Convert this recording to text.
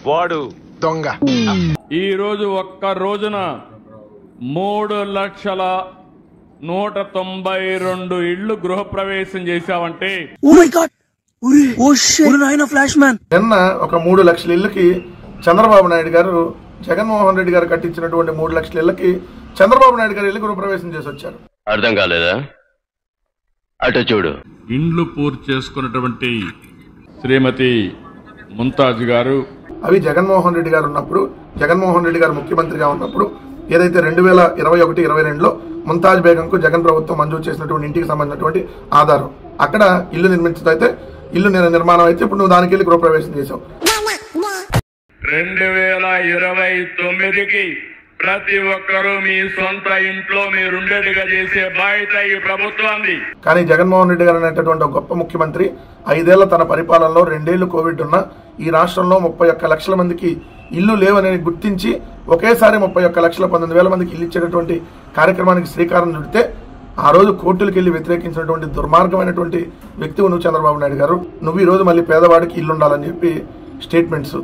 వాడు దొంగ. ఈ రోజు ఒక్క రోజున 3,192 ఇళ్లు గృహప్రవేశం చేశావంటే నిన్న ఒక 3 లక్షల ఇళ్లకి చంద్రబాబు నాయుడు గారు జగన్మోహన్ రెడ్డి గారు కట్టించినటువంటి 3 లక్షల ఇళ్లకి చంద్రబాబు నాయుడు గారు ఇల్లు గృహప్రవేశం చేసి వచ్చారు. అర్థం కాలేదా? అటు చూడు. ఇండ్లు పూర్తి చేసుకున్నటువంటి శ్రీమతి ముంతాజ్ గారు, అవి జగన్మోహన్ రెడ్డి గారు ఉన్నప్పుడు, జగన్మోహన్ రెడ్డి గారు ముఖ్యమంత్రిగా ఉన్నప్పుడు ఏదైతే 2021-22లో ముంతాజ్ బేగంకు జగన్ ప్రభుత్వం మంజూరు చేసినటువంటి ఇంటికి సంబంధించినటువంటి ఆధారం, అక్కడ ఇల్లు నిర్మించదైతే ఇల్లు నిర్మాణం అయితే ఇప్పుడు నువ్వు దానికి వెళ్ళి గృహప్రవేశం చేసావు. 2029కి ప్రతి ఒక్కరూ మీ సొంత ఇంట్లో మీరుండేట్టుగా చేసే బాధ్యత ఈ ప్రభుత్వాన్ని. కానీ జగన్మోహన్ రెడ్డి గారు అనేటటువంటి ఒక గొప్ప ముఖ్యమంత్రి 5 ఏళ్ల తన పరిపాలనలో 2 ఏళ్లు కోవిడ్ ఉన్న ఈ రాష్ట్రంలో 31 లక్షల మందికి ఇల్లు లేవని గుర్తించి ఒకేసారి 31,19,000 మందికి ఇల్లు ఇచ్చేటటువంటి కార్యక్రమానికి శ్రీకారం చుడితే ఆ రోజు కోర్టులకు వెళ్లి వ్యతిరేకించినటువంటి దుర్మార్గమైనటువంటి వ్యక్తి నువ్వు చంద్రబాబు నాయుడు గారు. నువ్వు ఈ రోజు మళ్ళీ పేదవాడికి ఇల్లు ఉండాలని చెప్పి స్టేట్మెంట్స్